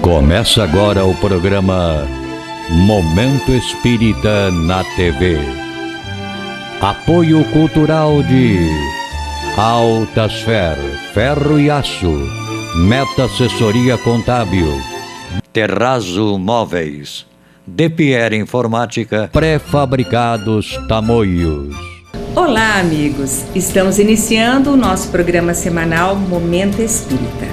Começa agora o programa Momento Espírita na TV. Apoio cultural de Altasfer, Ferro e Aço, Meta Assessoria Contábil, Terrazzo Móveis, De Pierre Informática, Pré-fabricados Tamoios. Olá, amigos! Estamos iniciando o nosso programa semanal Momento Espírita.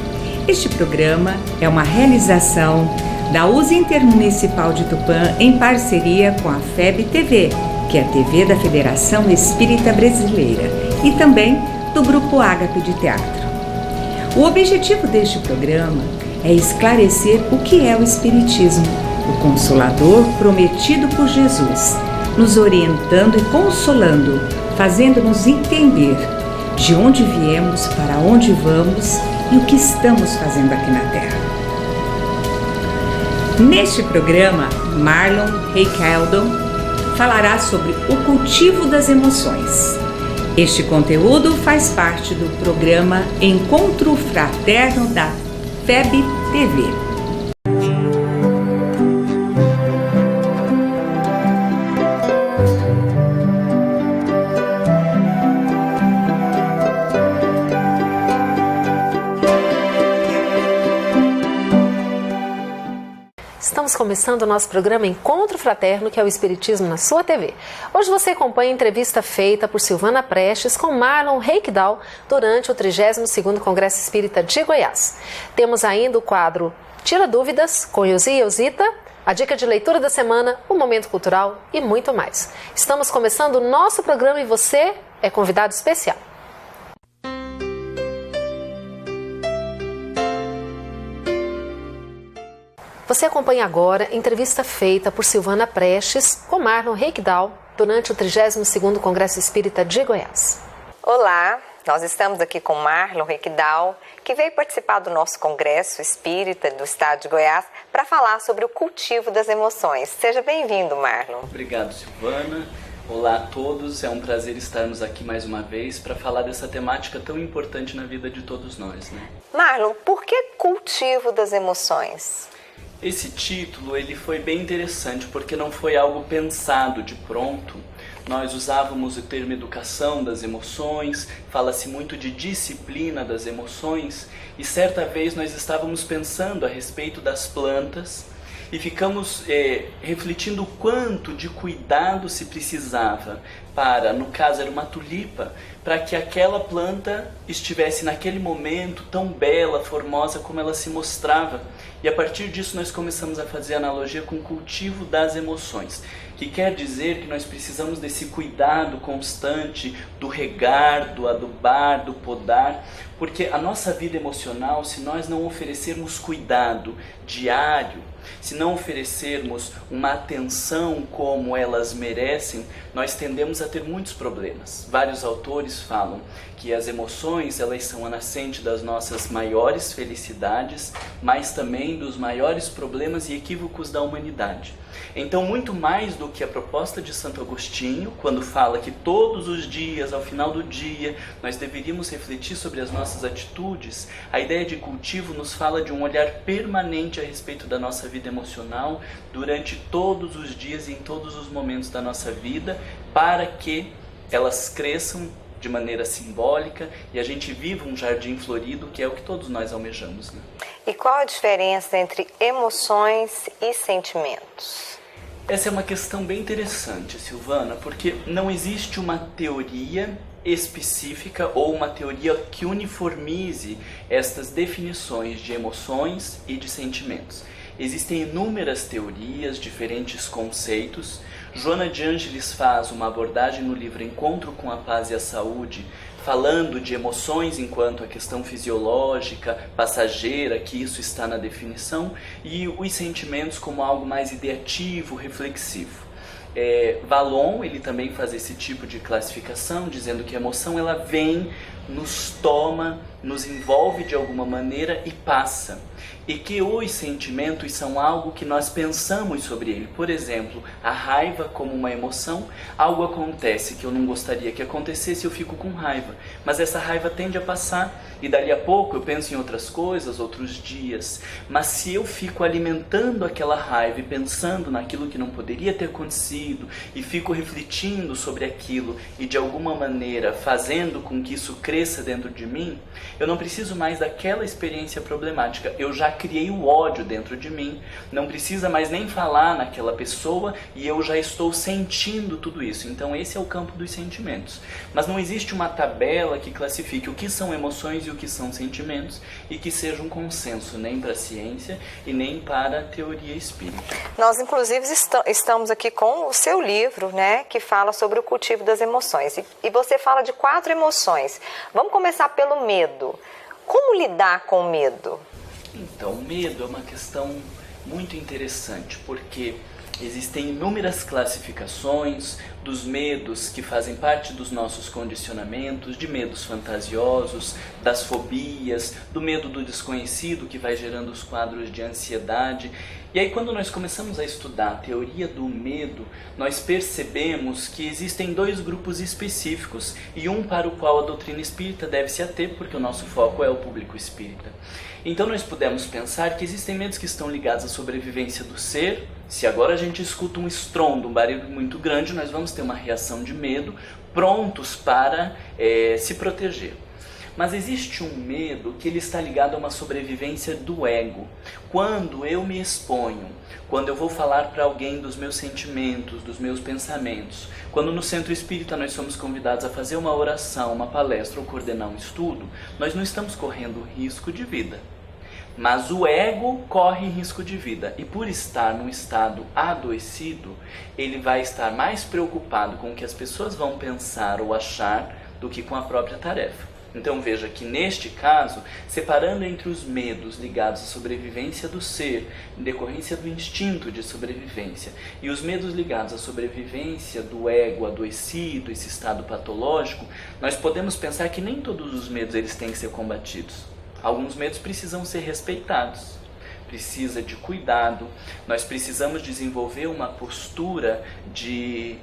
Este programa é uma realização da USA Intermunicipal de Tupã em parceria com a FEB TV, que é a TV da Federação Espírita Brasileira, e também do Grupo Ágape de Teatro. O objetivo deste programa é esclarecer o que é o Espiritismo, o Consolador prometido por Jesus, nos orientando e consolando, fazendo-nos entender de onde viemos, para onde vamos e o que estamos fazendo aqui na Terra. Neste programa, Marlon Reikeldon falará sobre o cultivo das emoções. Este conteúdo faz parte do programa Encontro Fraterno da FEB TV. Estamos começando o nosso programa Encontro Fraterno, que é o Espiritismo na sua TV. Hoje você acompanha a entrevista feita por Silvana Prestes com Marlon Reikeldon durante o 32º Congresso Espírita de Goiás. Temos ainda o quadro Tira Dúvidas, com Elzi e Elzita, a dica de leitura da semana, o momento cultural e muito mais. Estamos começando o nosso programa e você é convidado especial. Você acompanha agora a entrevista feita por Silvana Prestes com Marlon Reikeldon durante o 32º Congresso Espírita de Goiás. Olá, nós estamos aqui com Marlon Reikeldon, que veio participar do nosso Congresso Espírita do Estado de Goiás para falar sobre o cultivo das emoções. Seja bem-vindo, Marlon. Obrigado, Silvana. Olá a todos, é um prazer estarmos aqui mais uma vez para falar dessa temática tão importante na vida de todos nós, né? Marlon, por que cultivo das emoções? Esse título ele foi bem interessante porque não foi algo pensado de pronto. Nós usávamos o termo educação das emoções, fala-se muito de disciplina das emoções, e certa vez nós estávamos pensando a respeito das plantas e ficamos refletindo o quanto de cuidado se precisava para, no caso era uma tulipa, para que aquela planta estivesse naquele momento tão bela, formosa como ela se mostrava. E a partir disso nós começamos a fazer analogia com o cultivo das emoções, que quer dizer que nós precisamos desse cuidado constante do regar, do adubar, do podar, porque a nossa vida emocional, se nós não oferecermos cuidado diário, se não oferecermos uma atenção como elas merecem, nós tendemos a ter muitos problemas. Vários autores falam que as emoções, elas são a nascente das nossas maiores felicidades, mas também dos maiores problemas e equívocos da humanidade. Então, muito mais do que a proposta de Santo Agostinho, quando fala que todos os dias, ao final do dia, nós deveríamos refletir sobre as nossas atitudes, a ideia de cultivo nos fala de um olhar permanente a respeito da nossa vida emocional durante todos os dias e em todos os momentos da nossa vida, para que elas cresçam de maneira simbólica e a gente viva um jardim florido, que é o que todos nós almejamos, né? E qual a diferença entre emoções e sentimentos? Essa é uma questão bem interessante, Silvana, porque não existe uma teoria específica ou uma teoria que uniformize estas definições de emoções e de sentimentos. Existem inúmeras teorias, diferentes conceitos. Joana de Ângeles faz uma abordagem no livro Encontro com a Paz e a Saúde, falando de emoções enquanto a questão fisiológica, passageira, que isso está na definição, e os sentimentos como algo mais ideativo, reflexivo. Vallon, ele também faz esse tipo de classificação, dizendo que a emoção ela vem nos toma, nos envolve de alguma maneira e passa. E que os sentimentos são algo que nós pensamos sobre ele. Por exemplo, a raiva como uma emoção, algo acontece que eu não gostaria que acontecesse, eu fico com raiva. Mas essa raiva tende a passar e dali a pouco eu penso em outras coisas, outros dias. Mas se eu fico alimentando aquela raiva e pensando naquilo que não poderia ter acontecido e fico refletindo sobre aquilo e de alguma maneira fazendo com que isso cresça dentro de mim, eu não preciso mais daquela experiência problemática. Eu já criei o ódio dentro de mim, não precisa mais nem falar naquela pessoa e eu já estou sentindo tudo isso. Então esse é o campo dos sentimentos. Mas não existe uma tabela que classifique o que são emoções e o que são sentimentos e que seja um consenso nem para a ciência e nem para a teoria espírita. Nós inclusive estamos aqui com o seu livro, né, que fala sobre o cultivo das emoções. E você fala de 4 emoções. Vamos começar pelo medo. Como lidar com o medo? Então, o medo é uma questão muito interessante, porque existem inúmeras classificações dos medos que fazem parte dos nossos condicionamentos, de medos fantasiosos, das fobias, do medo do desconhecido que vai gerando os quadros de ansiedade. E aí quando nós começamos a estudar a teoria do medo, nós percebemos que existem 2 grupos específicos e um para o qual a doutrina espírita deve se ater, porque o nosso foco é o público espírita. Então nós podemos pensar que existem medos que estão ligados à sobrevivência do ser. Se agora a gente escuta um estrondo, um barulho muito grande, nós vamos ter uma reação de medo, prontos para se proteger. Mas existe um medo que ele está ligado a uma sobrevivência do ego. Quando eu me exponho, quando eu vou falar para alguém dos meus sentimentos, dos meus pensamentos, quando no Centro Espírita nós somos convidados a fazer uma oração, uma palestra ou coordenar um estudo, nós não estamos correndo risco de vida. Mas o ego corre risco de vida e por estar num estado adoecido, ele vai estar mais preocupado com o que as pessoas vão pensar ou achar do que com a própria tarefa. Então veja que neste caso, separando entre os medos ligados à sobrevivência do ser, em decorrência do instinto de sobrevivência, e os medos ligados à sobrevivência do ego adoecido, esse estado patológico, nós podemos pensar que nem todos os medos eles têm que ser combatidos. Alguns medos precisam ser respeitados, precisa de cuidado, nós precisamos desenvolver uma postura de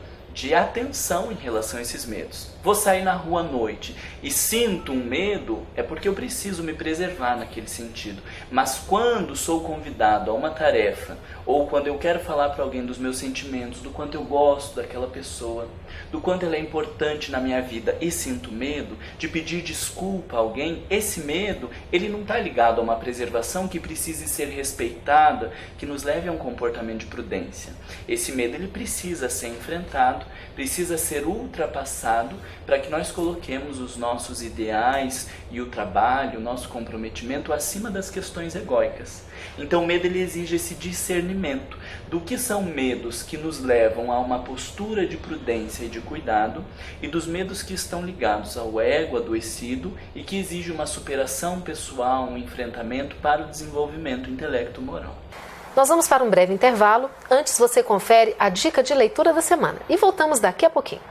atenção em relação a esses medos. Vou sair na rua à noite e sinto um medo, é porque eu preciso me preservar naquele sentido. Mas quando sou convidado a uma tarefa, ou quando eu quero falar para alguém dos meus sentimentos, do quanto eu gosto daquela pessoa, do quanto ela é importante na minha vida e sinto medo de pedir desculpa a alguém, esse medo, ele não está ligado a uma preservação que precise ser respeitada, que nos leve a um comportamento de prudência. Esse medo, ele precisa ser enfrentado, precisa ser ultrapassado para que nós coloquemos os nossos ideais e o trabalho, o nosso comprometimento acima das questões egóicas. Então o medo ele exige esse discernimento do que são medos que nos levam a uma postura de prudência e de cuidado e dos medos que estão ligados ao ego adoecido e que exigem uma superação pessoal, um enfrentamento para o desenvolvimento intelecto-moral. Nós vamos para um breve intervalo. Antes você confere a dica de leitura da semana e voltamos daqui a pouquinho.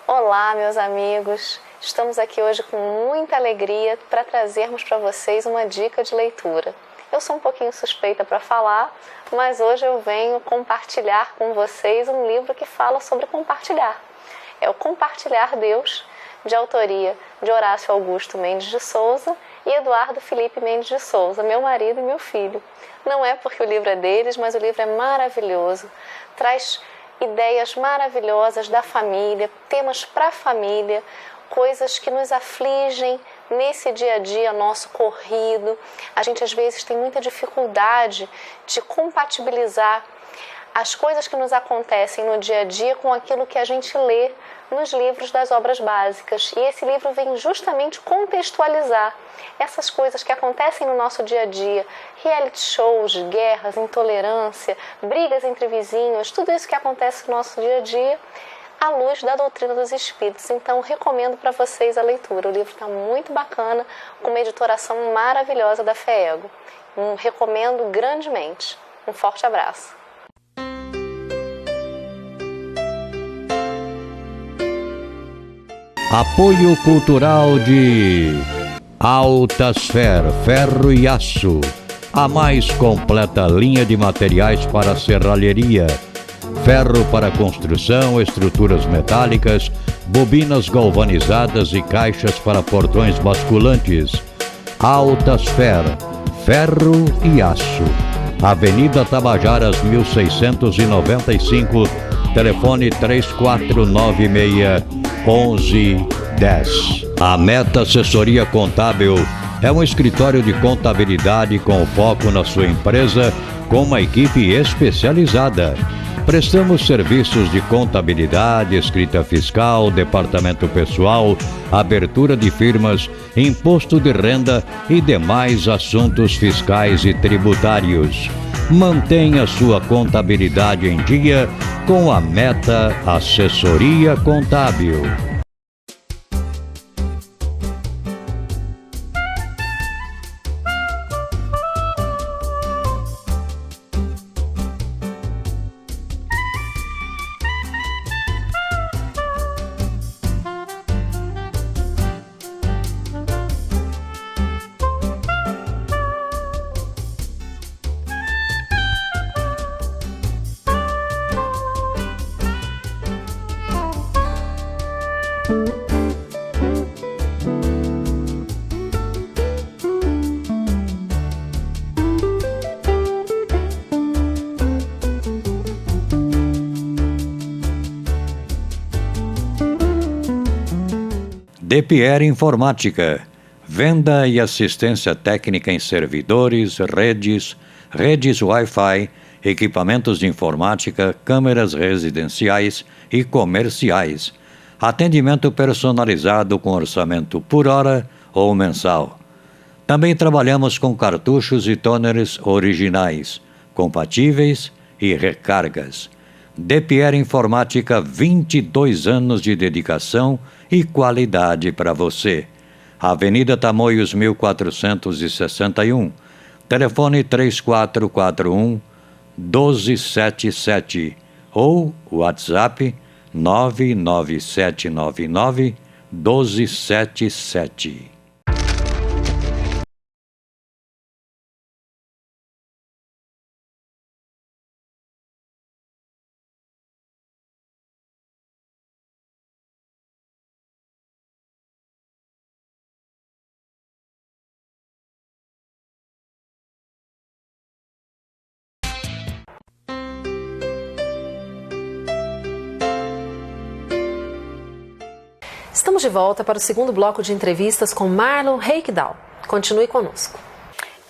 Olá, meus amigos. Estamos aqui hoje com muita alegria para trazermos para vocês uma dica de leitura. Eu sou um pouquinho suspeita para falar, mas hoje eu venho compartilhar com vocês um livro que fala sobre compartilhar. É o Compartilhar Deus, de autoria de Horácio Augusto Mendes de Souza e Eduardo Felipe Mendes de Souza, meu marido e meu filho. Não é porque o livro é deles, mas o livro é maravilhoso, traz ideias maravilhosas da família, temas para a família, coisas que nos afligem nesse dia a dia nosso corrido. A gente às vezes tem muita dificuldade de compatibilizar as coisas que nos acontecem no dia a dia com aquilo que a gente lê nos livros das obras básicas. E esse livro vem justamente contextualizar essas coisas que acontecem no nosso dia a dia, reality shows, guerras, intolerância, brigas entre vizinhos, tudo isso que acontece no nosso dia a dia, à luz da doutrina dos espíritos. Então, recomendo para vocês a leitura. O livro está muito bacana, com uma editoração maravilhosa da FEEGO. Recomendo grandemente. Um forte abraço. Apoio cultural de Altasfer, ferro e aço, a mais completa linha de materiais para serralheria, ferro para construção, estruturas metálicas, bobinas galvanizadas e caixas para portões basculantes. Altasfer, ferro e aço. Avenida Tabajaras 1695, telefone 3496-1110. A Meta Assessoria Contábil é um escritório de contabilidade com foco na sua empresa, com uma equipe especializada. Prestamos serviços de contabilidade, escrita fiscal, departamento pessoal, abertura de firmas, imposto de renda e demais assuntos fiscais e tributários. Mantenha sua contabilidade em dia com a Meta Assessoria Contábil. DePierre Informática, venda e assistência técnica em servidores, redes Wi-Fi, equipamentos de informática, câmeras residenciais e comerciais. Atendimento personalizado com orçamento por hora ou mensal. Também trabalhamos com cartuchos e toners originais, compatíveis e recargas. DePierre Informática, 22 anos de dedicação e qualidade para você. Avenida Tamoios 1461, telefone 3441-1277 ou WhatsApp 99799-1277. Estamos de volta para o segundo bloco de entrevistas com Marlon Reikdal. Continue conosco.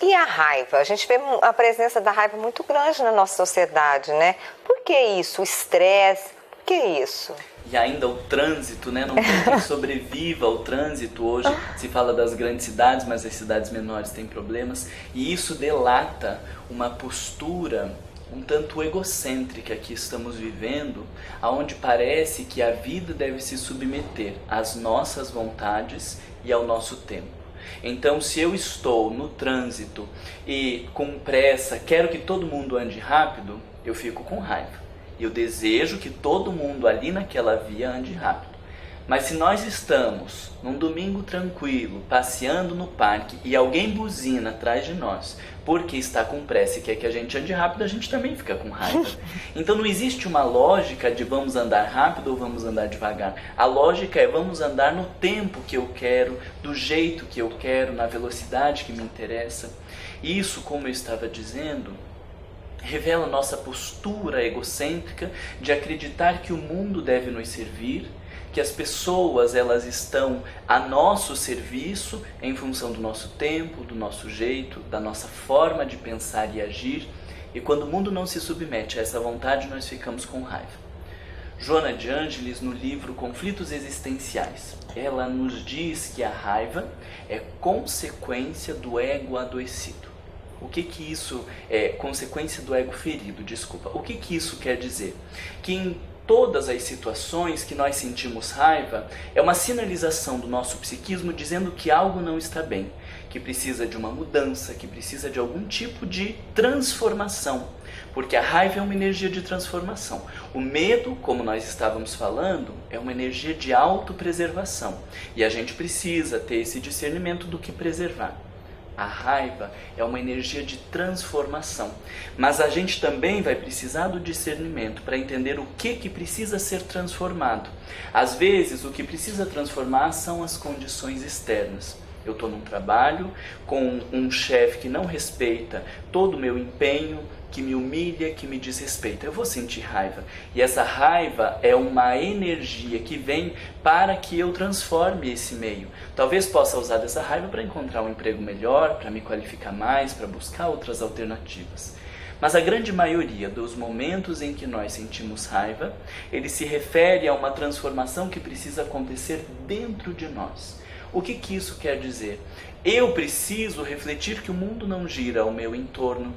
E a raiva? A gente vê a presença da raiva muito grande na nossa sociedade, né? Por que isso? O estresse? Por que isso? E ainda o trânsito, né? Não tem quem sobreviva ao trânsito. Hoje se fala das grandes cidades, mas as cidades menores têm problemas. E isso delata uma postura um tanto egocêntrica que estamos vivendo, aonde parece que a vida deve se submeter às nossas vontades e ao nosso tempo. Então, se eu estou no trânsito e com pressa, quero que todo mundo ande rápido, eu fico com raiva. Eu desejo que todo mundo ali naquela via ande rápido. Mas se nós estamos num domingo tranquilo, passeando no parque e alguém buzina atrás de nós porque está com pressa e quer que a gente ande rápido, a gente também fica com raiva. Então não existe uma lógica de vamos andar rápido ou vamos andar devagar. A lógica é vamos andar no tempo que eu quero, do jeito que eu quero, na velocidade que me interessa. Isso, como eu estava dizendo, revela nossa postura egocêntrica de acreditar que o mundo deve nos servir, que as pessoas elas estão a nosso serviço em função do nosso tempo, do nosso jeito, da nossa forma de pensar e agir, e quando o mundo não se submete a essa vontade, nós ficamos com raiva. Joana de Ângeles, no livro Conflitos Existenciais, ela nos diz que a raiva é consequência do ego adoecido. O que isso é? Consequência do ego ferido, desculpa. O que isso quer dizer? Que em todas as situações que nós sentimos raiva é uma sinalização do nosso psiquismo dizendo que algo não está bem, que precisa de uma mudança, que precisa de algum tipo de transformação, porque a raiva é uma energia de transformação. O medo, como nós estávamos falando, é uma energia de autopreservação, e a gente precisa ter esse discernimento do que preservar. A raiva é uma energia de transformação, mas a gente também vai precisar do discernimento para entender o que precisa ser transformado. Às vezes, o que precisa transformar são as condições externas. Eu estou num trabalho com um chefe que não respeita todo o meu empenho, que me humilha, que me desrespeita. Eu vou sentir raiva. E essa raiva é uma energia que vem para que eu transforme esse meio. Talvez possa usar dessa raiva para encontrar um emprego melhor, para me qualificar mais, para buscar outras alternativas. Mas a grande maioria dos momentos em que nós sentimos raiva, ele se refere a uma transformação que precisa acontecer dentro de nós. O que isso quer dizer? Eu preciso refletir que o mundo não gira ao meu entorno.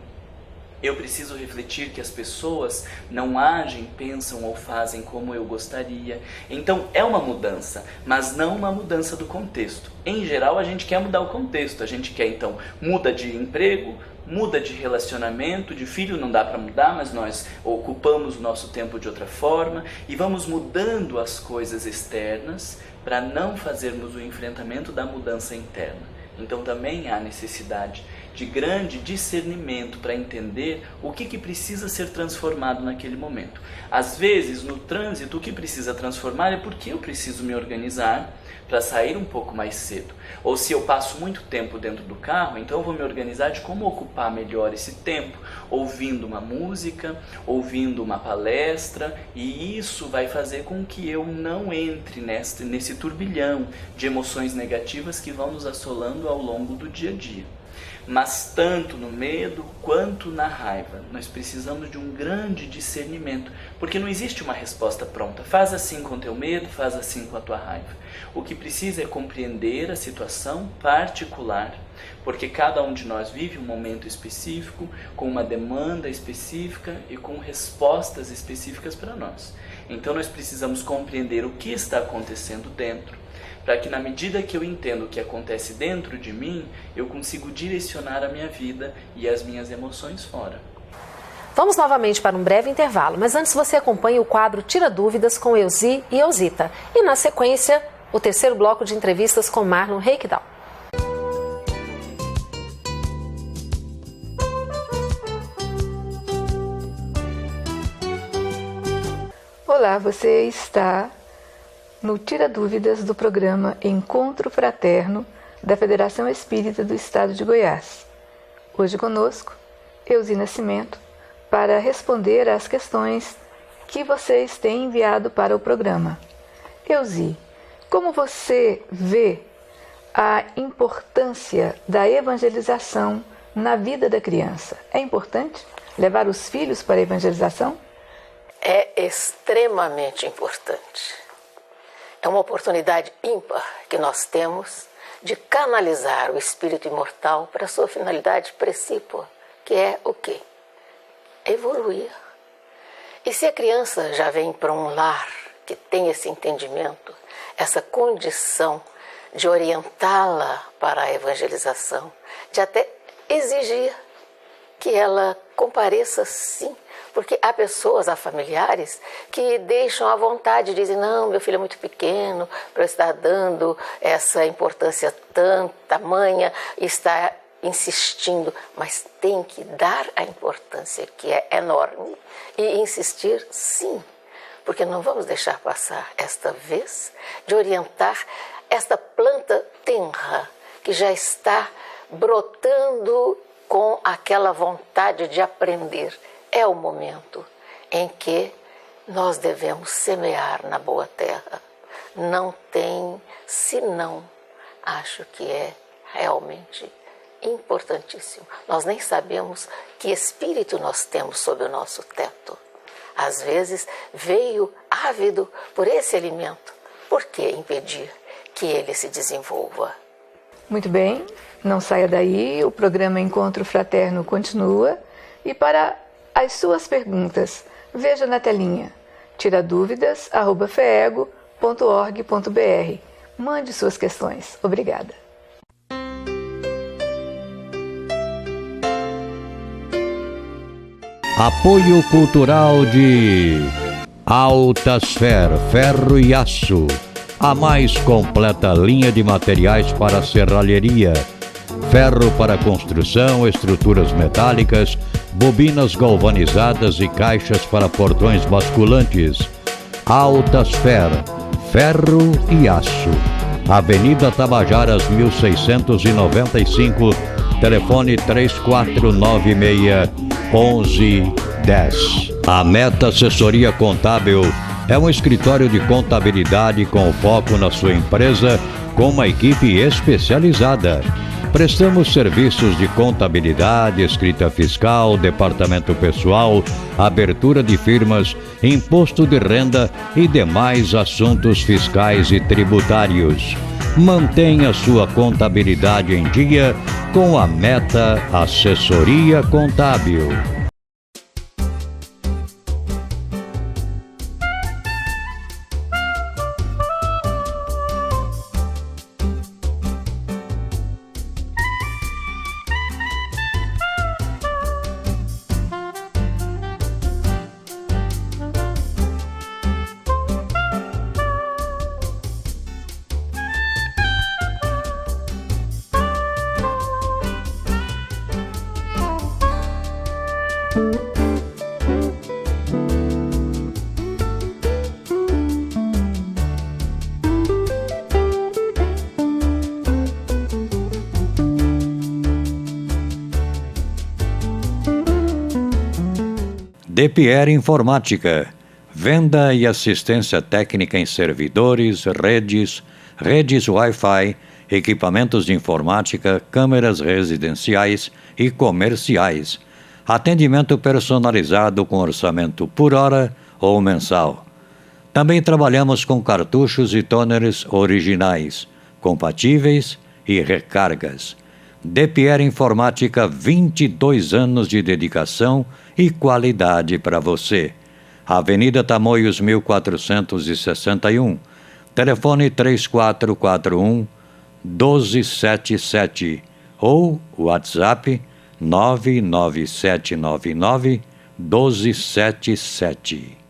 Eu preciso refletir que as pessoas não agem, pensam ou fazem como eu gostaria. Então é uma mudança, mas não uma mudança do contexto. Em geral a gente quer mudar o contexto, a gente quer então muda de emprego, muda de relacionamento, de filho não dá para mudar, mas nós ocupamos o nosso tempo de outra forma e vamos mudando as coisas externas para não fazermos o enfrentamento da mudança interna. Então também há necessidade de grande discernimento para entender o que precisa ser transformado naquele momento. Às vezes, no trânsito, o que precisa transformar é porque eu preciso me organizar para sair um pouco mais cedo. Ou se eu passo muito tempo dentro do carro, então eu vou me organizar de como ocupar melhor esse tempo, ouvindo uma música, ouvindo uma palestra, e isso vai fazer com que eu não entre nesse turbilhão de emoções negativas que vão nos assolando ao longo do dia a dia. Mas tanto no medo quanto na raiva, nós precisamos de um grande discernimento, porque não existe uma resposta pronta. Faz assim com o teu medo, faz assim com a tua raiva. O que precisa é compreender a situação particular, porque cada um de nós vive um momento específico, com uma demanda específica e com respostas específicas para nós. Então nós precisamos compreender o que está acontecendo dentro, para que na medida que eu entendo o que acontece dentro de mim, eu consigo direcionar a minha vida e as minhas emoções fora. Vamos novamente para um breve intervalo, mas antes você acompanhe o quadro Tira Dúvidas com Elzi e Elzita. E na sequência, o terceiro bloco de entrevistas com Marlon Reikdal. Olá, você está no Tira Dúvidas do programa Encontro Fraterno da Federação Espírita do Estado de Goiás. Hoje conosco, Elzi Nascimento, para responder às questões que vocês têm enviado para o programa. Elzi, como você vê a importância da evangelização na vida da criança? É importante levar os filhos para a evangelização? É extremamente importante. É uma oportunidade ímpar que nós temos de canalizar o espírito imortal para a sua finalidade precípua, que é o quê? Evoluir. E se a criança já vem para um lar que tem esse entendimento, essa condição de orientá-la para a evangelização, de até exigir que ela compareça sim, porque há pessoas, há familiares que deixam à vontade, dizem, não, meu filho é muito pequeno para eu estar dando essa importância tamanha, e está insistindo, mas tem que dar a importância que é enorme e insistir sim, porque não vamos deixar passar esta vez de orientar esta planta tenra que já está brotando com aquela vontade de aprender. É o momento em que nós devemos semear na boa terra. Não tem senão. Acho que é realmente importantíssimo. Nós nem sabemos que espírito nós temos sob o nosso teto. Às vezes veio ávido por esse alimento. Por que impedir que ele se desenvolva? Muito bem, não saia daí, o programa Encontro Fraterno continua. E para as suas perguntas, veja na telinha. tiraduvidas@feego.org.br. Mande suas questões. Obrigada. Apoio cultural de Altasfer, ferro e aço. A mais completa linha de materiais para serralheria. Ferro para construção, estruturas metálicas, bobinas galvanizadas e caixas para portões basculantes. Altasfer, ferro e aço. Avenida Tabajaras 1695, telefone 3496-1110. A Meta Assessoria Contábil é um escritório de contabilidade com foco na sua empresa, com uma equipe especializada. Prestamos serviços de contabilidade, escrita fiscal, departamento pessoal, abertura de firmas, imposto de renda e demais assuntos fiscais e tributários. Mantenha sua contabilidade em dia com a Meta Assessoria Contábil. DePierre Informática, venda e assistência técnica em servidores, redes Wi-Fi, equipamentos de informática, câmeras residenciais e comerciais. Atendimento personalizado com orçamento por hora ou mensal. Também trabalhamos com cartuchos e toners originais, compatíveis e recargas. DePierre Informática, 22 anos de dedicação e qualidade para você. Avenida Tamoios 1461, telefone 3441-1277 ou WhatsApp 99799-1277.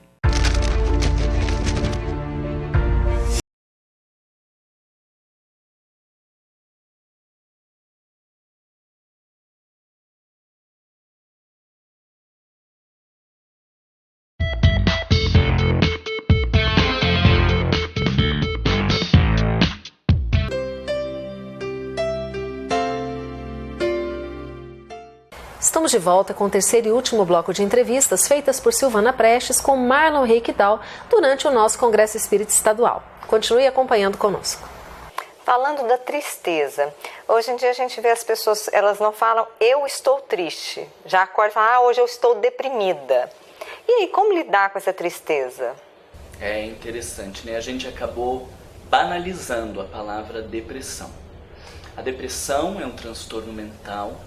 Estamos de volta com o terceiro e último bloco de entrevistas feitas por Silvana Prestes com Marlon Reikdal durante o nosso Congresso Espírita Estadual. Continue acompanhando conosco. Falando da tristeza, hoje em dia a gente vê as pessoas, elas não falam eu estou triste, já acordam e falam hoje eu estou deprimida. E aí, como lidar com essa tristeza? É interessante, né? A gente acabou banalizando a palavra depressão. A depressão é um transtorno mental.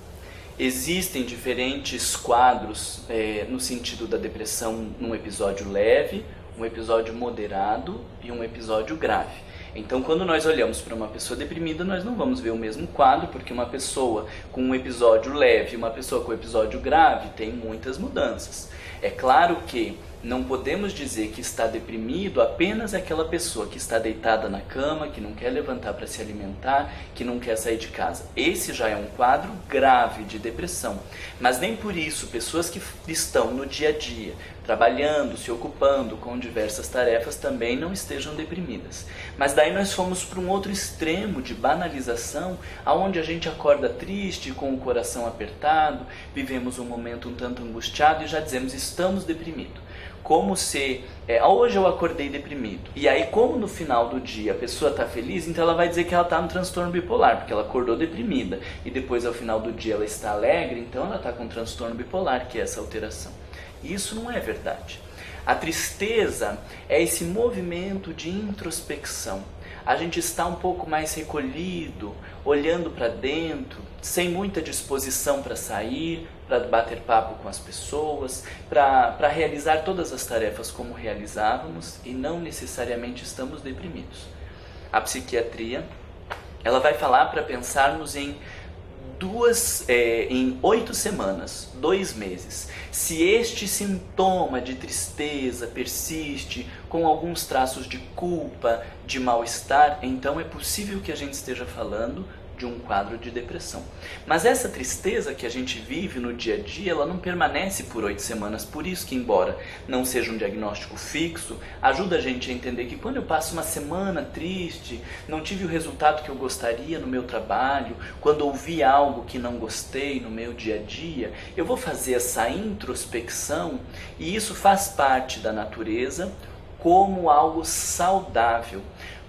Existem diferentes quadros no sentido da depressão num episódio leve, um episódio moderado e um episódio grave. Então, quando nós olhamos para uma pessoa deprimida, nós não vamos ver o mesmo quadro, porque uma pessoa com um episódio leve e uma pessoa com um episódio grave tem muitas mudanças. É claro que não podemos dizer que está deprimido apenas aquela pessoa que está deitada na cama, que não quer levantar para se alimentar, que não quer sair de casa. Esse já é um quadro grave de depressão. Mas nem por isso pessoas que estão no dia a dia, trabalhando, se ocupando com diversas tarefas, também não estejam deprimidas. Mas daí nós fomos para um outro extremo de banalização, aonde a gente acorda triste, com o coração apertado, vivemos um momento um tanto angustiado e já dizemos estamos deprimidos. Como se, hoje eu acordei deprimido. E aí, como no final do dia a pessoa está feliz, então ela vai dizer que ela está no transtorno bipolar, porque ela acordou deprimida. E depois, ao final do dia, ela está alegre, então ela está com transtorno bipolar, que é essa alteração. E isso não é verdade. A tristeza é esse movimento de introspecção. A gente está um pouco mais recolhido, olhando para dentro, sem muita disposição para sair, para bater papo com as pessoas, para realizar todas as tarefas como realizávamos e não necessariamente estamos deprimidos. A psiquiatria, ela vai falar para pensarmos em 8 semanas, 2 meses. Se este sintoma de tristeza persiste com alguns traços de culpa, de mal-estar, então é possível que a gente esteja falando de um quadro de depressão. Mas essa tristeza que a gente vive no dia a dia, ela não permanece por 8 semanas. Por isso que, embora não seja um diagnóstico fixo, ajuda a gente a entender que quando eu passo uma semana triste, não tive o resultado que eu gostaria no meu trabalho, quando ouvi algo que não gostei no meu dia a dia, eu vou fazer essa introspecção e isso faz parte da natureza como algo saudável.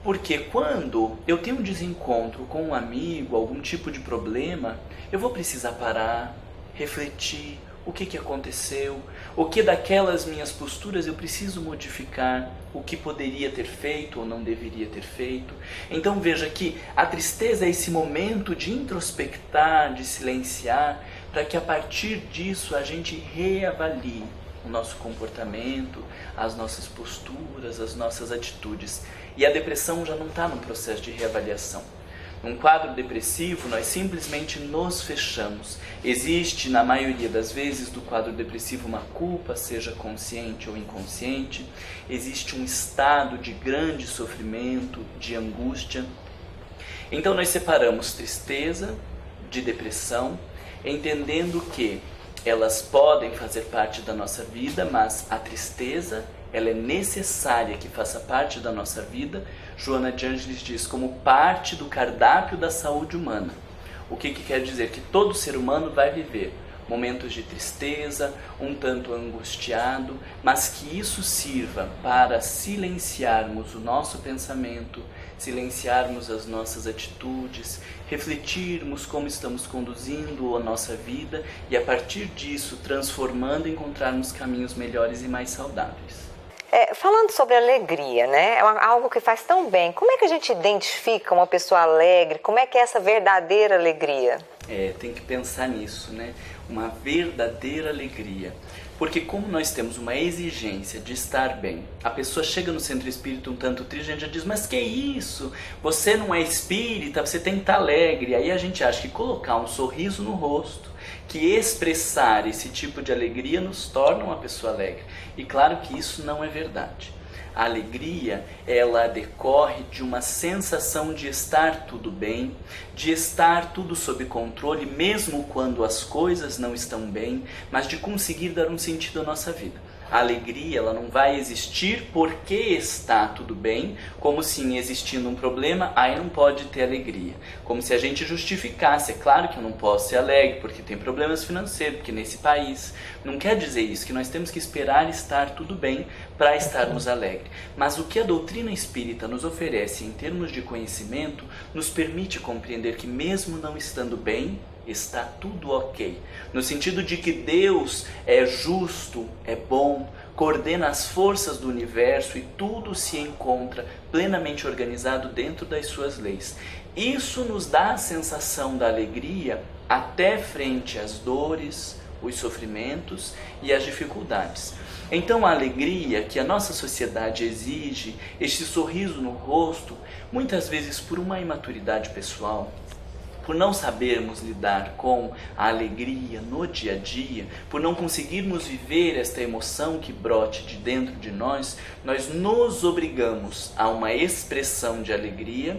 Porque quando eu tenho um desencontro com um amigo, algum tipo de problema, eu vou precisar parar, refletir o que aconteceu, o que daquelas minhas posturas eu preciso modificar, o que poderia ter feito ou não deveria ter feito. Então veja que a tristeza é esse momento de introspectar, de silenciar, para que a partir disso a gente reavalie o nosso comportamento, as nossas posturas, as nossas atitudes. E a depressão já não está num processo de reavaliação. Num quadro depressivo, nós simplesmente nos fechamos. Existe, na maioria das vezes, do quadro depressivo uma culpa, seja consciente ou inconsciente. Existe um estado de grande sofrimento, de angústia. Então nós separamos tristeza de depressão, entendendo que elas podem fazer parte da nossa vida, mas a tristeza, ela é necessária que faça parte da nossa vida. Joana de Ângeles diz, como parte do cardápio da saúde humana. O que quer dizer? Que todo ser humano vai viver momentos de tristeza, um tanto angustiado, mas que isso sirva para silenciarmos o nosso pensamento, silenciarmos as nossas atitudes, refletirmos como estamos conduzindo a nossa vida e a partir disso transformando, encontrarmos caminhos melhores e mais saudáveis. Falando sobre alegria, né? É algo que faz tão bem. Como é que a gente identifica uma pessoa alegre? Como é que é essa verdadeira alegria? Tem que pensar nisso, né? Uma verdadeira alegria. Porque como nós temos uma exigência de estar bem, a pessoa chega no centro espírita um tanto triste, a gente já diz, mas que isso? Você não é espírita, você tem que estar alegre. Aí a gente acha que colocar um sorriso no rosto, que expressar esse tipo de alegria nos torna uma pessoa alegre. E claro que isso não é verdade. A alegria, ela decorre de uma sensação de estar tudo bem, de estar tudo sob controle, mesmo quando as coisas não estão bem, mas de conseguir dar um sentido à nossa vida. A alegria, ela não vai existir porque está tudo bem, como se existindo um problema, aí não pode ter alegria. Como se a gente justificasse, é claro que eu não posso ser alegre porque tem problemas financeiros, porque nesse país. Não quer dizer isso, que nós temos que esperar estar tudo bem para estarmos alegres. Mas o que a doutrina espírita nos oferece em termos de conhecimento, nos permite compreender que mesmo não estando bem, está tudo ok, no sentido de que Deus é justo, é bom, coordena as forças do universo e tudo se encontra plenamente organizado dentro das suas leis. Isso nos dá a sensação da alegria até frente às dores, os sofrimentos e as dificuldades. Então a alegria que a nossa sociedade exige, este sorriso no rosto, muitas vezes por uma imaturidade pessoal, por não sabermos lidar com a alegria no dia a dia, por não conseguirmos viver esta emoção que brote de dentro de nós, nós nos obrigamos a uma expressão de alegria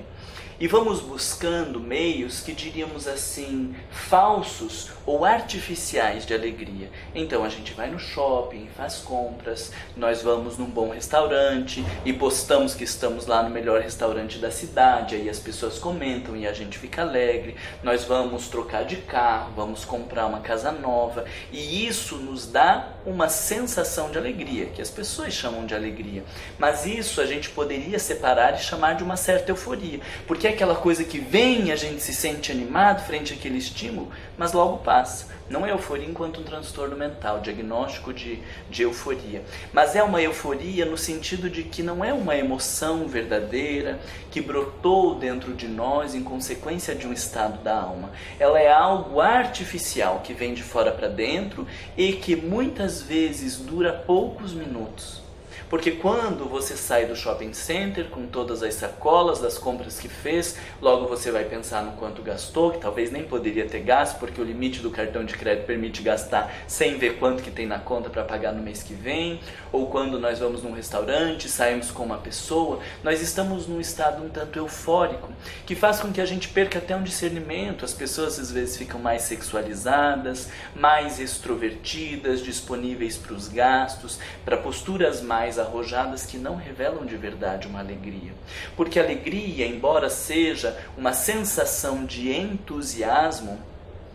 e vamos buscando meios que diríamos assim, falsos ou artificiais de alegria. Então a gente vai no shopping, faz compras, nós vamos num bom restaurante e postamos que estamos lá no melhor restaurante da cidade, aí as pessoas comentam e a gente fica alegre. Nós vamos trocar de carro, vamos comprar uma casa nova e isso nos dá uma sensação de alegria, que as pessoas chamam de alegria. Mas isso a gente poderia separar e chamar de uma certa euforia, porque porque é aquela coisa que vem, a gente se sente animado frente àquele estímulo, mas logo passa. Não é euforia enquanto um transtorno mental, diagnóstico de euforia. Mas é uma euforia no sentido de que não é uma emoção verdadeira que brotou dentro de nós em consequência de um estado da alma. Ela é algo artificial que vem de fora para dentro e que muitas vezes dura poucos minutos. Porque quando você sai do shopping center com todas as sacolas das compras que fez, logo você vai pensar no quanto gastou, que talvez nem poderia ter gasto, porque o limite do cartão de crédito permite gastar sem ver quanto que tem na conta para pagar no mês que vem. Ou quando nós vamos num restaurante, saímos com uma pessoa, nós estamos num estado um tanto eufórico, que faz com que a gente perca até um discernimento. As pessoas às vezes ficam mais sexualizadas, mais extrovertidas, disponíveis para os gastos, para posturas mais arrojadas que não revelam de verdade uma alegria. Porque a alegria, embora seja uma sensação de entusiasmo,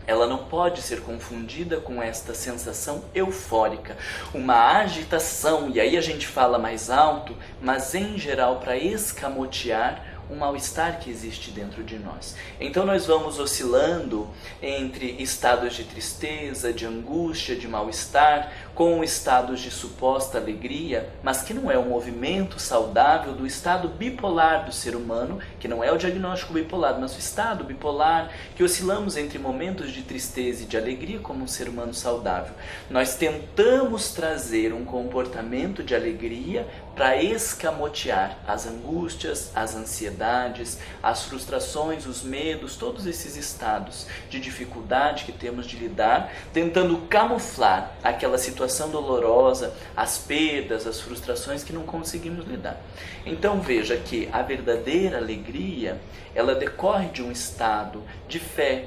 ela não pode ser confundida com esta sensação eufórica, uma agitação, e aí a gente fala mais alto, mas em geral para escamotear um mal-estar que existe dentro de nós. Então nós vamos oscilando entre estados de tristeza, de angústia, de mal-estar, com estados de suposta alegria, mas que não é um movimento saudável do estado bipolar do ser humano, que não é o diagnóstico bipolar, mas o estado bipolar, que oscilamos entre momentos de tristeza e de alegria como um ser humano saudável. Nós tentamos trazer um comportamento de alegria para escamotear as angústias, as ansiedades, as frustrações, os medos, todos esses estados de dificuldade que temos de lidar, tentando camuflar aquela situação dolorosa, as perdas, as frustrações que não conseguimos lidar. Então veja que a verdadeira alegria, ela decorre de um estado de fé,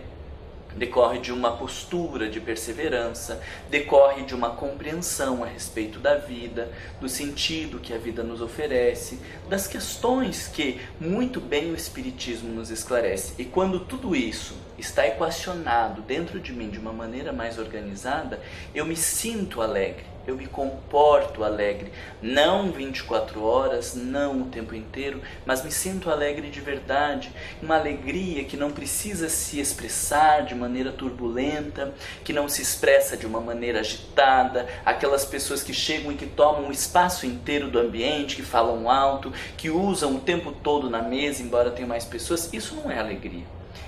decorre de uma postura de perseverança, decorre de uma compreensão a respeito da vida, do sentido que a vida nos oferece, das questões que muito bem o Espiritismo nos esclarece. E quando tudo isso está equacionado dentro de mim de uma maneira mais organizada, eu me sinto alegre. Eu me comporto alegre, não 24 horas, não o tempo inteiro, mas me sinto alegre de verdade, uma alegria que não precisa se expressar de maneira turbulenta, que não se expressa de uma maneira agitada, aquelas pessoas que chegam e que tomam o espaço inteiro do ambiente, que falam alto, que usam o tempo todo na mesa, embora tenham mais pessoas. Isso não é alegria.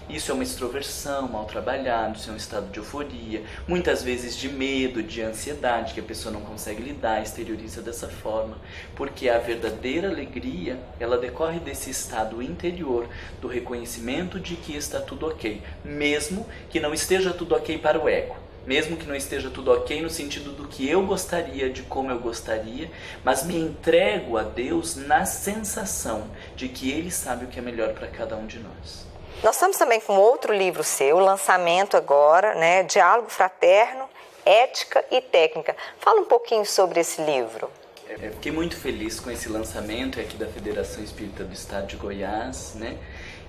Isso é uma extroversão mal trabalhada, isso é um estado de euforia, muitas vezes de medo, de ansiedade, que a pessoa não consegue lidar, exterioriza dessa forma. Porque a verdadeira alegria, ela decorre desse estado interior, do reconhecimento de que está tudo ok, mesmo que não esteja tudo ok para o ego. Mesmo que não esteja tudo ok no sentido do que eu gostaria, de como eu gostaria, mas me entrego a Deus na sensação de que Ele sabe o que é melhor para cada um de nós. Nós estamos também com outro livro seu, lançamento agora, né? Diálogo Fraterno, Ética e Técnica. Fala um pouquinho sobre esse livro. Eu fiquei muito feliz com esse lançamento aqui da Federação Espírita do Estado de Goiás, né?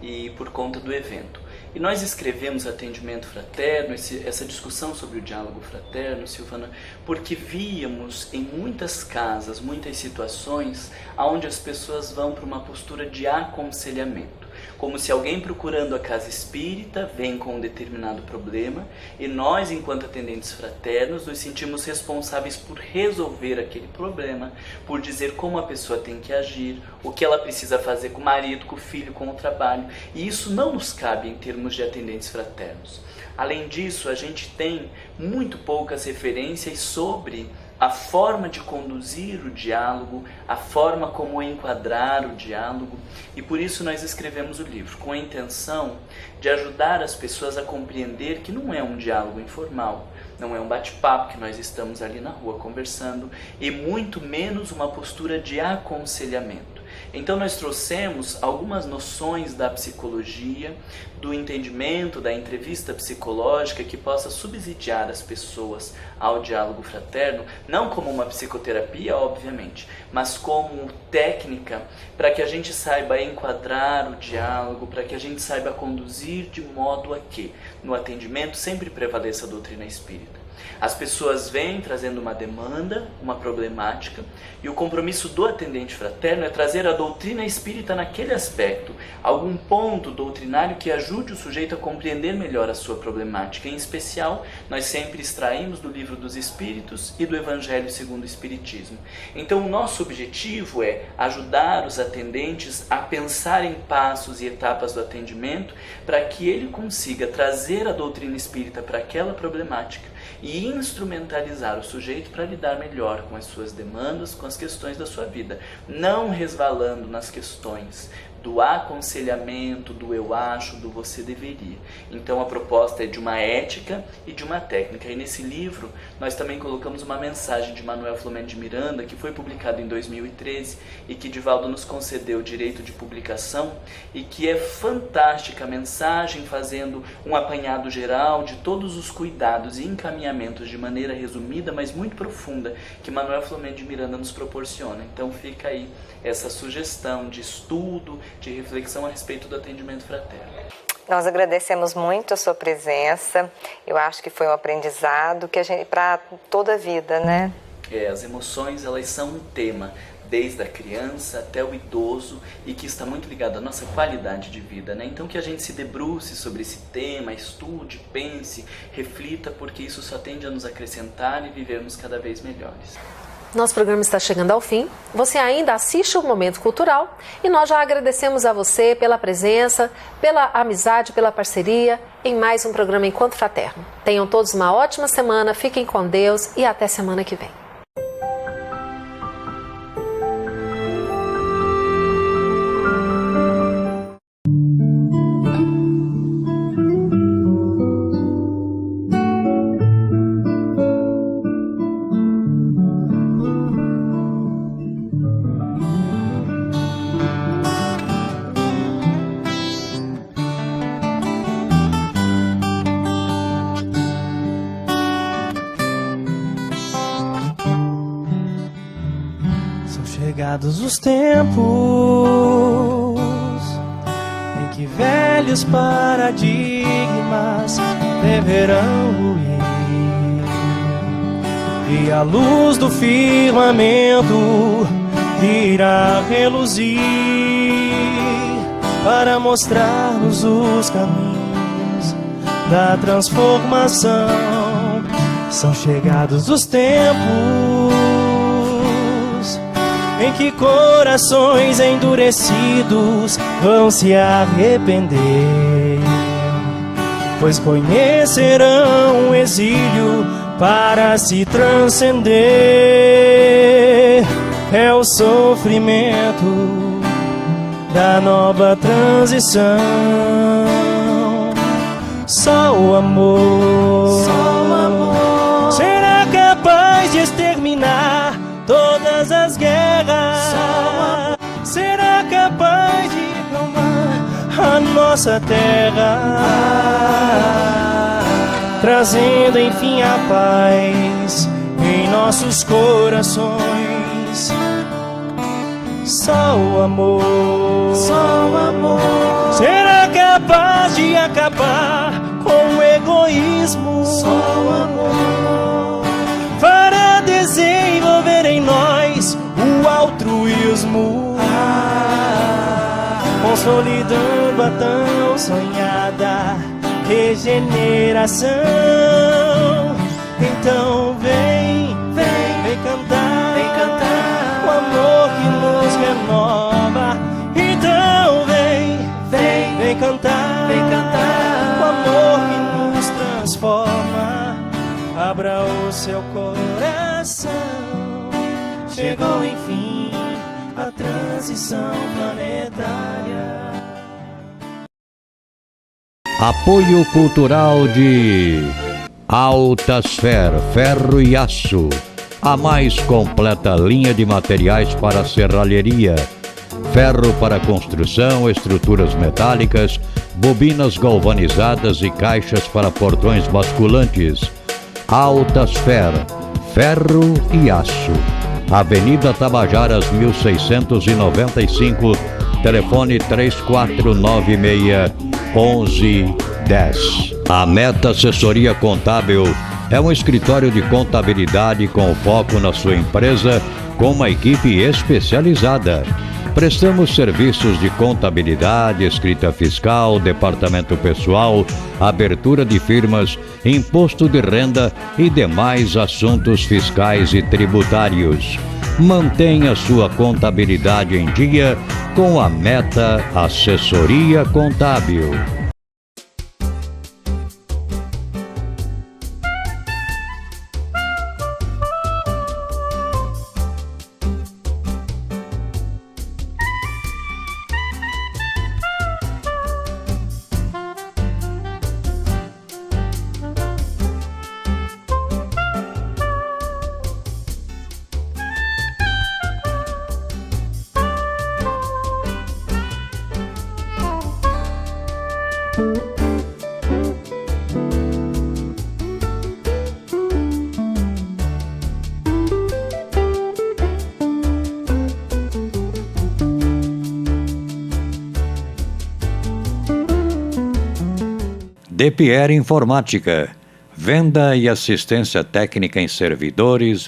E por conta do evento. E nós escrevemos Atendimento Fraterno, essa discussão sobre o diálogo fraterno, Silvana, porque víamos em muitas casas, muitas situações, onde as pessoas vão para uma postura de aconselhamento. Como se alguém procurando a casa espírita vem com um determinado problema e nós, enquanto atendentes fraternos, nos sentimos responsáveis por resolver aquele problema, por dizer como a pessoa tem que agir, o que ela precisa fazer com o marido, com o filho, com o trabalho. E isso não nos cabe em termos de atendentes fraternos. Além disso, a gente tem muito poucas referências sobre a forma de conduzir o diálogo, a forma como enquadrar o diálogo, e por isso nós escrevemos o livro, com a intenção de ajudar as pessoas a compreender que não é um diálogo informal, não é um bate-papo que nós estamos ali na rua conversando, e muito menos uma postura de aconselhamento. Então nós trouxemos algumas noções da psicologia, do entendimento, da entrevista psicológica que possa subsidiar as pessoas ao diálogo fraterno, não como uma psicoterapia, obviamente, mas como técnica para que a gente saiba enquadrar o diálogo, para que a gente saiba conduzir de modo a que no atendimento sempre prevaleça a doutrina espírita. As pessoas vêm trazendo uma demanda, uma problemática, e o compromisso do atendente fraterno é trazer a doutrina espírita naquele aspecto, algum ponto doutrinário que ajude o sujeito a compreender melhor a sua problemática. Em especial, nós sempre extraímos do Livro dos Espíritos e do Evangelho segundo o Espiritismo. Então, o nosso objetivo é ajudar os atendentes a pensar em passos e etapas do atendimento para que ele consiga trazer a doutrina espírita para aquela problemática e instrumentalizar o sujeito para lidar melhor com as suas demandas, com as questões da sua vida, não resvalando nas questões do aconselhamento, do eu acho, do você deveria. Então a proposta é de uma ética e de uma técnica. E nesse livro nós também colocamos uma mensagem de Manuel Flomeno de Miranda, que foi publicado em 2013 e que Divaldo nos concedeu o direito de publicação, e que é fantástica a mensagem, fazendo um apanhado geral de todos os cuidados e encaminhamentos de maneira resumida, mas muito profunda, que Manuel Flomeno de Miranda nos proporciona. Então fica aí essa sugestão de estudo, de reflexão a respeito do atendimento fraterno. Nós agradecemos muito a sua presença. Eu acho que foi um aprendizado que a gente para toda a vida, né? As emoções, elas são um tema desde a criança até o idoso e que está muito ligado à nossa qualidade de vida, né? Então que a gente se debruce sobre esse tema, estude, pense, reflita, porque isso só tende a nos acrescentar e vivermos cada vez melhores. Nosso programa está chegando ao fim. Você ainda assiste o Momento Cultural e nós já agradecemos a você pela presença, pela amizade, pela parceria em mais um programa Encontro Fraterno. Tenham todos uma ótima semana, fiquem com Deus e até semana que vem. Chegados os tempos em que velhos paradigmas deverão ruir e a luz do firmamento irá reluzir para mostrar-nos os caminhos da transformação. São chegados os tempos em que corações endurecidos vão se arrepender, pois conhecerão o exílio para se transcender. É o sofrimento da nova transição. Só o amor, será capaz de exterminar todas as guerras. Será capaz de acalmar a nossa terra, trazendo enfim a paz em nossos corações. Só o amor, será capaz de acabar com o egoísmo. Só o amor para desenvolver em nós o altruísmo, consolidando a tão sonhada regeneração. Então vem cantar o amor que nos renova. Então vem cantar o amor que nos transforma. Abra o seu coração, chegou enfim a transição planetária. Apoio cultural de Altasfer, ferro e aço, a mais completa linha de materiais para serralheria, ferro para construção, estruturas metálicas, bobinas galvanizadas e caixas para portões basculantes. Altasfer, ferro e aço. Avenida Tabajaras 1695, telefone 3496-1110. A Meta Assessoria Contábil é um escritório de contabilidade com foco na sua empresa, com uma equipe especializada. Prestamos serviços de contabilidade, escrita fiscal, departamento pessoal, abertura de firmas, imposto de renda e demais assuntos fiscais e tributários. Mantenha sua contabilidade em dia com a Meta Assessoria Contábil. DePierre Informática, venda e assistência técnica em servidores,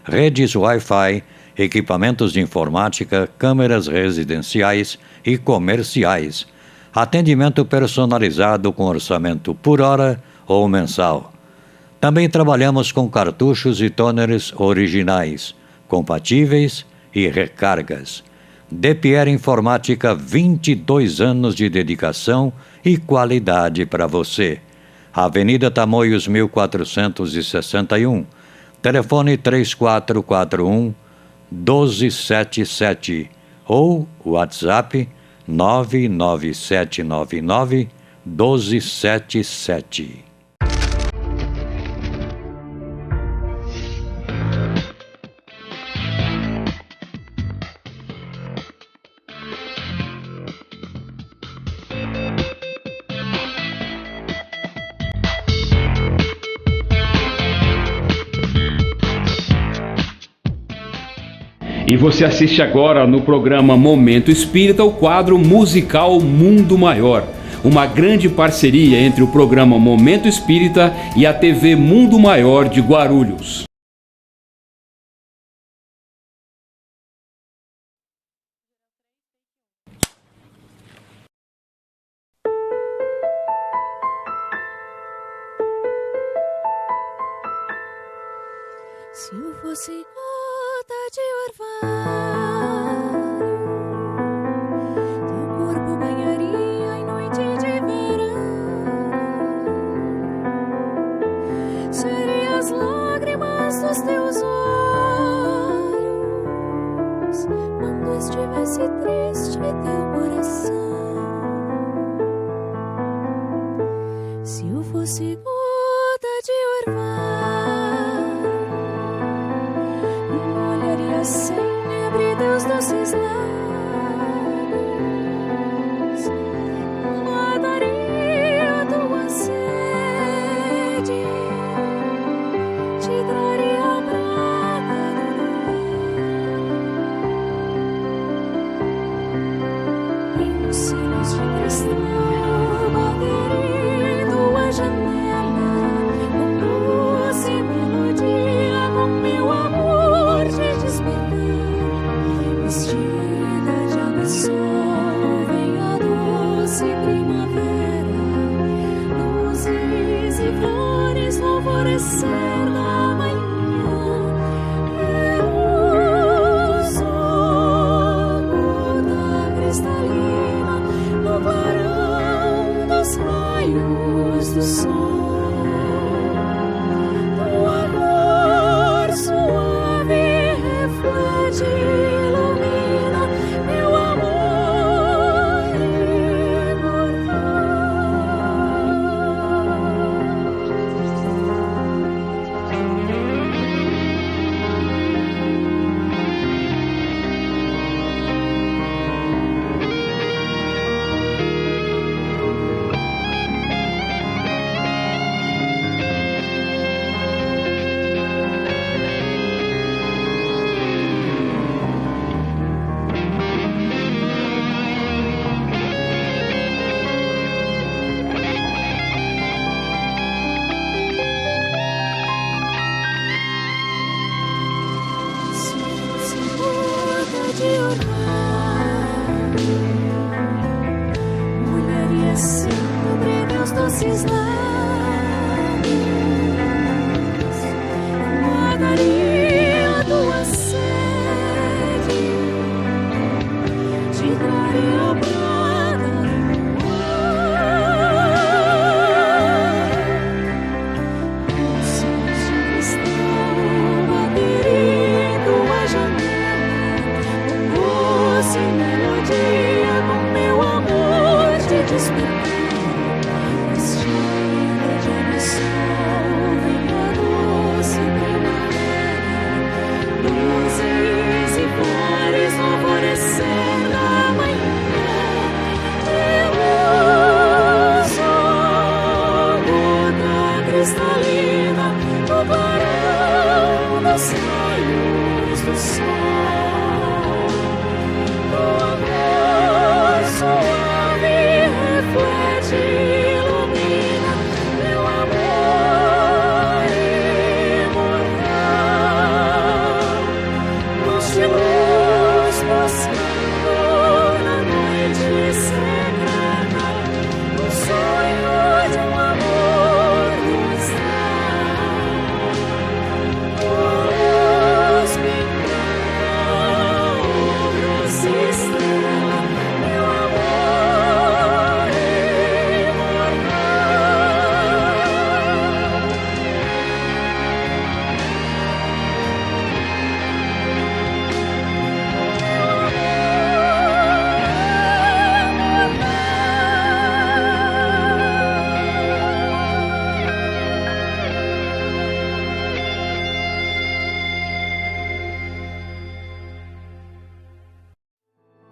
redes Wi-Fi, equipamentos de informática, câmeras residenciais e comerciais. Atendimento personalizado com orçamento por hora ou mensal. Também trabalhamos com cartuchos e toners originais, compatíveis e recargas. DePierre Informática, 22 anos de dedicação e qualidade para você. Avenida Tamoios 1461, telefone 3441-1277 ou WhatsApp 99799-1277. E você assiste agora no programa Momento Espírita o quadro musical Mundo Maior, uma grande parceria entre o programa Momento Espírita e a TV Mundo Maior de Guarulhos. Se eu fosse gota de orvalho, teu corpo banharia em noite de verão. Seria as lágrimas dos teus olhos quando estivesse triste teu coração. Se eu fosse gota de orvalho, sempre teus doces lábios, mataria tua sede, te traria a praga do em sinos de cristal, bateria em tua janela, com doce melodia, com meu amor te despertar. Vestida de água e sol, vem a doce primavera, luzes e flores no alvorecer da manhã. Eu sou gota cristalina no clarão dos raios do sol. Tua cor suave reflete, ilumina meu amor imortal. doces lábios, apagaria a tua sede, te traria a praga do ar. O som de cristal baterindo a janela, doce melodia com meu amor te despertar. Vestida de missão, vem a doce primavera, luzes e flores no alvorecer da manhã. Eu sou gota cristalina no clarão dos raios do sol. O amor suave reflete e ilumina meu amor imortal. Luz de luz buscando na noite secreta, o sonho de um amor nos dá. Luz pingando, luz estrela, meu amor imortal.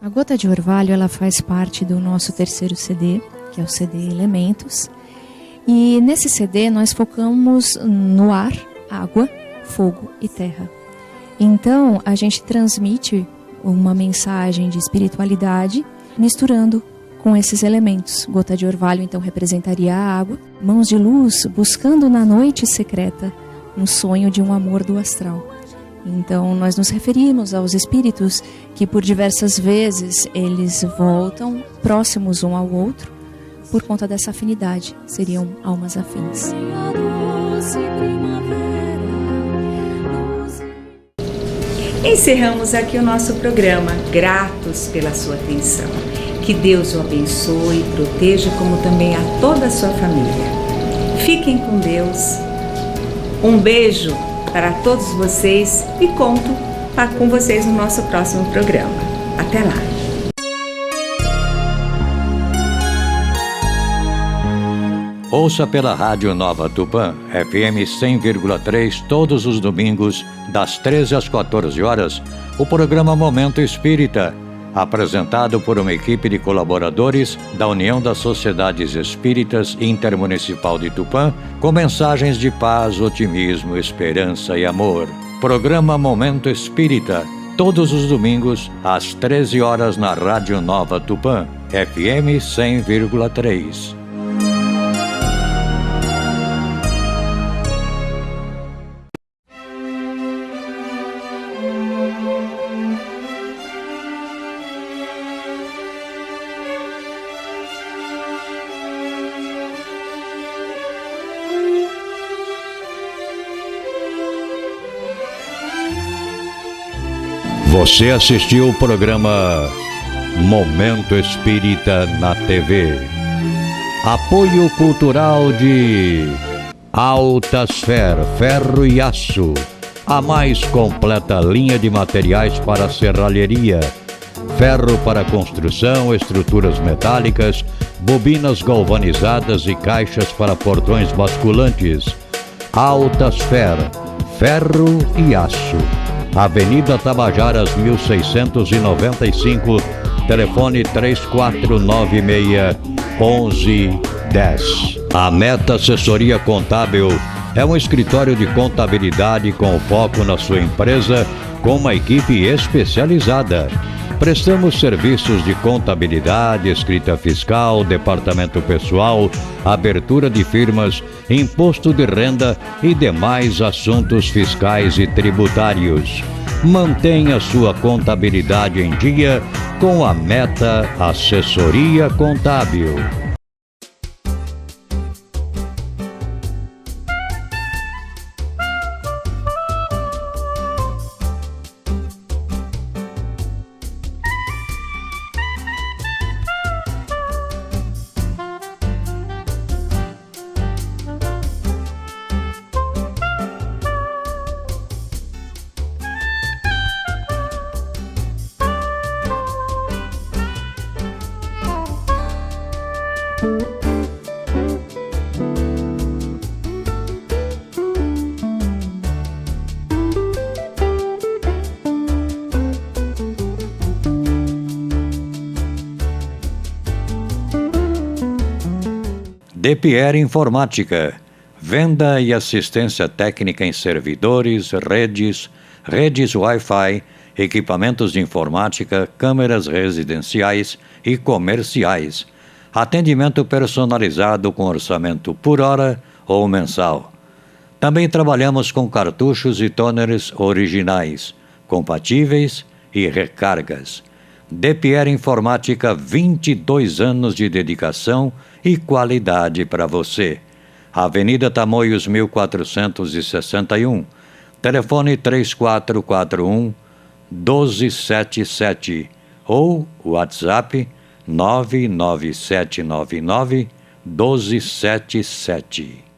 A Gota de Orvalho, ela faz parte do nosso terceiro CD, que é o CD Elementos. E nesse CD nós focamos no ar, água, fogo e terra. Então a gente transmite uma mensagem de espiritualidade misturando com esses elementos. Gota de Orvalho então representaria a água, mãos de luz buscando na noite secreta um sonho de um amor do astral. Então nós nos referimos aos espíritos que por diversas vezes eles voltam próximos um ao outro por conta dessa afinidade, seriam almas afins. Encerramos aqui o nosso programa, gratos pela sua atenção. Que Deus o abençoe e proteja, como também a toda a sua família. Fiquem com Deus. Um beijo para todos vocês e conto com vocês no nosso próximo programa. Até lá! Ouça pela Rádio Nova Tupã, FM 100,3, todos os domingos, das 13 às 14 horas, o programa Momento Espírita, apresentado por uma equipe de colaboradores da União das Sociedades Espíritas Intermunicipal de Tupã, com mensagens de paz, otimismo, esperança e amor. Programa Momento Espírita, todos os domingos, às 13 horas na Rádio Nova Tupã, FM 100,3. Você assistiu o programa Momento Espírita na TV. Apoio cultural de Altasfer, ferro e aço. A mais completa linha de materiais para serralheria. Ferro para construção, estruturas metálicas, bobinas galvanizadas e caixas para portões basculantes. Altasfer, ferro e aço. Avenida Tabajaras 1695, telefone 3496-1110. A Meta Assessoria Contábil é um escritório de contabilidade com foco na sua empresa, com uma equipe especializada. Prestamos serviços de contabilidade, escrita fiscal, departamento pessoal, abertura de firmas, imposto de renda e demais assuntos fiscais e tributários. Mantenha sua contabilidade em dia com a Meta Assessoria Contábil. Depier Informática, venda e assistência técnica em servidores, redes Wi-Fi, equipamentos de informática, câmeras residenciais e comerciais. Atendimento personalizado com orçamento por hora ou mensal. Também trabalhamos com cartuchos e toners originais, compatíveis e recargas. Depier Informática, 22 anos de dedicação e qualidade para você. Avenida Tamoios 1461. Telefone 3441-1277 ou WhatsApp 99799-1277.